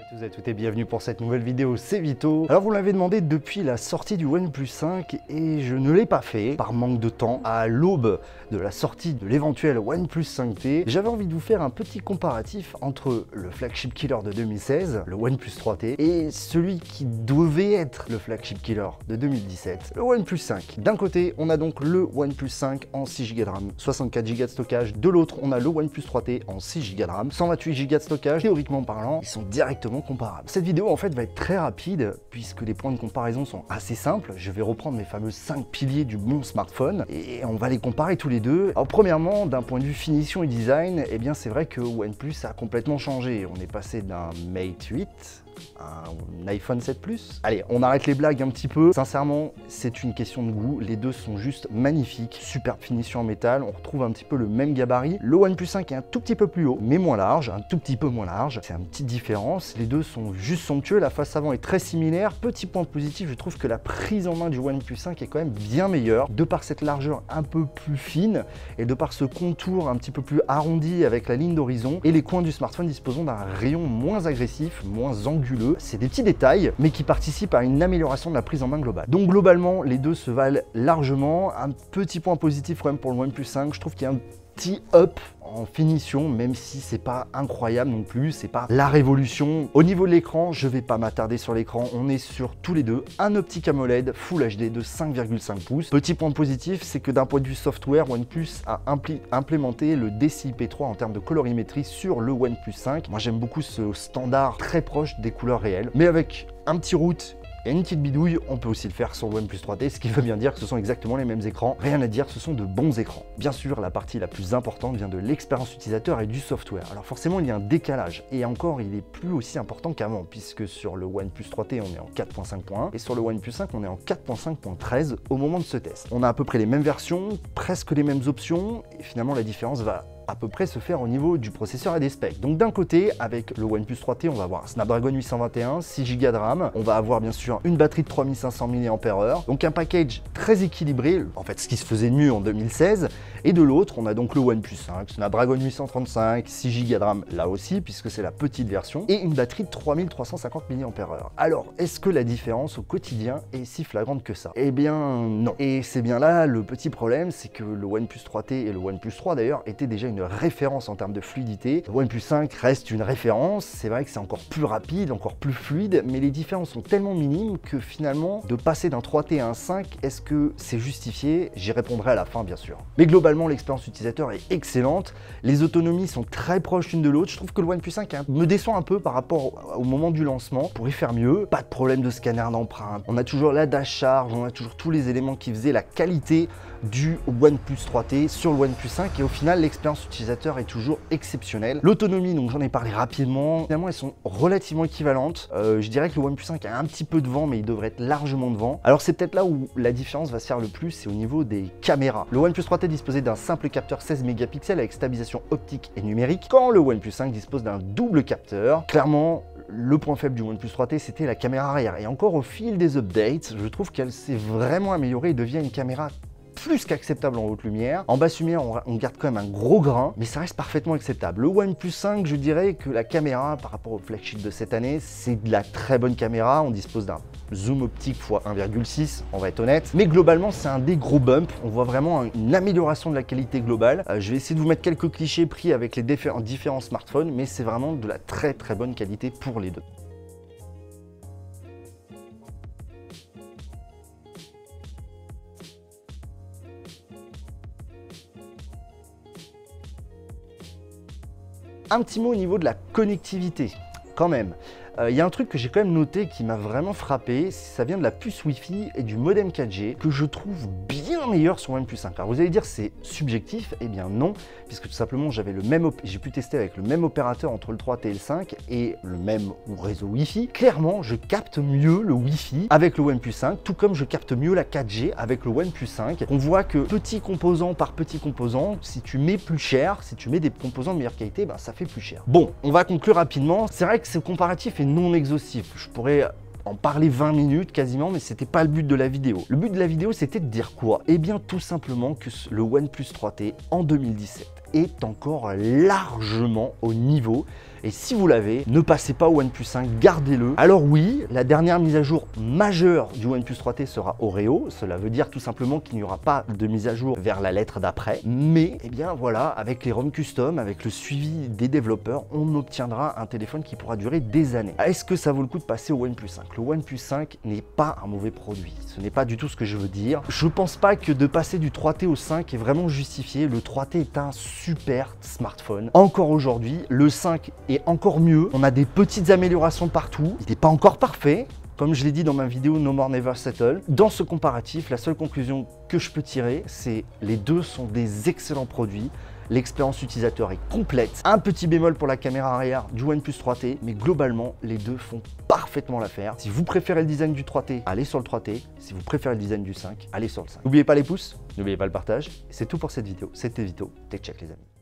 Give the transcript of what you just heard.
Bonjour à tous et bienvenue pour cette nouvelle vidéo, c'est Vito. Alors vous l'avez demandé depuis la sortie du OnePlus 5 et je ne l'ai pas fait par manque de temps. À l'aube de la sortie de l'éventuel OnePlus 5T, j'avais envie de vous faire un petit comparatif entre le flagship killer de 2016, le OnePlus 3T, et celui qui devait être le flagship killer de 2017, le OnePlus 5. D'un côté, on a donc le OnePlus 5 en 6Go de RAM, 64Go de stockage. De l'autre, on a le OnePlus 3T en 6Go de RAM, 128Go de stockage. Théoriquement parlant, ils sont directement comparables. Cette vidéo en fait va être très rapide puisque les points de comparaison sont assez simples. Je vais reprendre mes fameux 5 piliers du bon smartphone et on va les comparer tous les deux. Alors premièrement, d'un point de vue finition et design, eh bien c'est vrai que OnePlus a complètement changé. On est passé d'un Mate 8 un iPhone 7 Plus. Allez, on arrête les blagues un petit peu. Sincèrement, c'est une question de goût. Les deux sont juste magnifiques. Superbe finition en métal. On retrouve un petit peu le même gabarit. Le OnePlus 5 est un tout petit peu plus haut, mais moins large. Un tout petit peu moins large. C'est une petite différence. Les deux sont juste somptueux. La face avant est très similaire. Petit point positif, je trouve que la prise en main du OnePlus 5 est quand même bien meilleure. De par cette largeur un peu plus fine et de par ce contour un petit peu plus arrondi avec la ligne d'horizon. Et les coins du smartphone disposant d'un rayon moins agressif, moins anguleux. C'est des petits détails, mais qui participent à une amélioration de la prise en main globale. Donc globalement, les deux se valent largement. Un petit point positif quand même pour le OnePlus 5, je trouve qu'il y a un petit up en finition, même si c'est pas incroyable non plus, c'est pas la révolution. Au niveau de l'écran, je vais pas m'attarder sur l'écran, on est sur tous les deux un optique AMOLED Full HD de 5,5 pouces. Petit point positif, c'est que d'un point de vue software, OnePlus a implémenté le DCI-P3 en termes de colorimétrie sur le OnePlus 5. Moi j'aime beaucoup ce standard très proche des couleurs réelles, mais avec un petit route et une petite bidouille, on peut aussi le faire sur le OnePlus 3T, ce qui veut bien dire que ce sont exactement les mêmes écrans. Rien à dire, ce sont de bons écrans. Bien sûr, la partie la plus importante vient de l'expérience utilisateur et du software. Alors forcément, il y a un décalage. Et encore, il est plus aussi important qu'avant, puisque sur le OnePlus 3T, on est en 4.5.1 et sur le OnePlus 5, on est en 4.5.13 au moment de ce test. On a à peu près les mêmes versions, presque les mêmes options, et finalement, la différence va à peu près se faire au niveau du processeur et des specs. Donc d'un côté, avec le OnePlus 3T, on va avoir un Snapdragon 821, 6Go de RAM, on va avoir bien sûr une batterie de 3500 mAh, donc un package très équilibré, en fait ce qui se faisait de mieux en 2016, et de l'autre, on a donc le OnePlus 5, Snapdragon 835, 6Go de RAM là aussi, puisque c'est la petite version, et une batterie de 3350 mAh. Alors, est-ce que la différence au quotidien est si flagrante que ça? Eh bien non. Et c'est bien là le petit problème, c'est que le OnePlus 3T et le OnePlus 3 d'ailleurs étaient déjà une référence en termes de fluidité. Le OnePlus 5 reste une référence, c'est vrai que c'est encore plus rapide, encore plus fluide, mais les différences sont tellement minimes que finalement, de passer d'un 3T à un 5, est-ce que c'est justifié? J'y répondrai à la fin bien sûr. Mais globalement, l'expérience utilisateur est excellente, les autonomies sont très proches l'une de l'autre. Je trouve que le OnePlus 5 me déçoit un peu par rapport au moment du lancement. Pour y faire mieux, pas de problème de scanner d'empreinte, on a toujours la dash charge, on a toujours tous les éléments qui faisaient la qualité du OnePlus 3T sur le OnePlus 5 et au final l'expérience utilisateur est toujours exceptionnelle. L'autonomie, donc j'en ai parlé rapidement, finalement elles sont relativement équivalentes. Je dirais que le OnePlus 5 a un petit peu de vent, mais il devrait être largement devant. Alors c'est peut-être là où la différence va se faire le plus, c'est au niveau des caméras. Le OnePlus 3T disposait d'un simple capteur 16 mégapixels avec stabilisation optique et numérique, quand le OnePlus 5 dispose d'un double capteur. Clairement, le point faible du OnePlus 3T, c'était la caméra arrière. Et encore au fil des updates, je trouve qu'elle s'est vraiment améliorée et devient une caméra plus qu'acceptable en haute lumière. En basse lumière, on garde quand même un gros grain, mais ça reste parfaitement acceptable. Le OnePlus 5, je dirais que la caméra, par rapport au flagship de cette année, c'est de la très bonne caméra. On dispose d'un zoom optique x 1,6, on va être honnête. Mais globalement, c'est un des gros bumps. On voit vraiment une amélioration de la qualité globale. Je vais essayer de vous mettre quelques clichés pris avec les différents smartphones, mais c'est vraiment de la très bonne qualité pour les deux. Un petit mot au niveau de la connectivité, quand même. Il y a un truc que j'ai quand même noté qui m'a vraiment frappé, ça vient de la puce Wi-Fi et du modem 4G que je trouve bien meilleur sur OnePlus 5. Alors vous allez dire c'est subjectif, eh bien non, puisque tout simplement j'ai pu tester avec le même opérateur entre le 3T et le 5 et le même réseau Wi-Fi. Clairement, je capte mieux le Wi-Fi avec le OnePlus 5, tout comme je capte mieux la 4G avec le OnePlus 5. On voit que petit composant par petit composant, si tu mets plus cher, si tu mets des composants de meilleure qualité, ben, ça fait plus cher. Bon, on va conclure rapidement. C'est vrai que ce comparatif est non exhaustif. Je pourrais en parler 20 minutes quasiment, mais c'était pas le but de la vidéo. Le but de la vidéo, c'était de dire quoi? Eh bien, tout simplement que le OnePlus 3T en 2017 est encore largement au niveau. Et si vous l'avez, ne passez pas au OnePlus 5, gardez-le. Alors oui, la dernière mise à jour majeure du OnePlus 3T sera Oreo. Cela veut dire tout simplement qu'il n'y aura pas de mise à jour vers la lettre d'après. Mais, eh bien voilà, avec les ROM custom, avec le suivi des développeurs, on obtiendra un téléphone qui pourra durer des années. Est-ce que ça vaut le coup de passer au OnePlus 5? Le OnePlus 5 n'est pas un mauvais produit. Ce n'est pas du tout ce que je veux dire. Je pense pas que de passer du 3T au 5 est vraiment justifié. Le 3T est un super smartphone. Encore aujourd'hui, le 5 est encore mieux. On a des petites améliorations partout. Il n'est pas encore parfait. Comme je l'ai dit dans ma vidéo No More Never Settle, dans ce comparatif, la seule conclusion que je peux tirer, c'est les deux sont des excellents produits. L'expérience utilisateur est complète. Un petit bémol pour la caméra arrière du OnePlus 3T, mais globalement, les deux font parfaitement l'affaire. Si vous préférez le design du 3T, allez sur le 3T. Si vous préférez le design du 5, allez sur le 5. N'oubliez pas les pouces, n'oubliez pas le partage. C'est tout pour cette vidéo. C'était Vito, Tech Check les amis.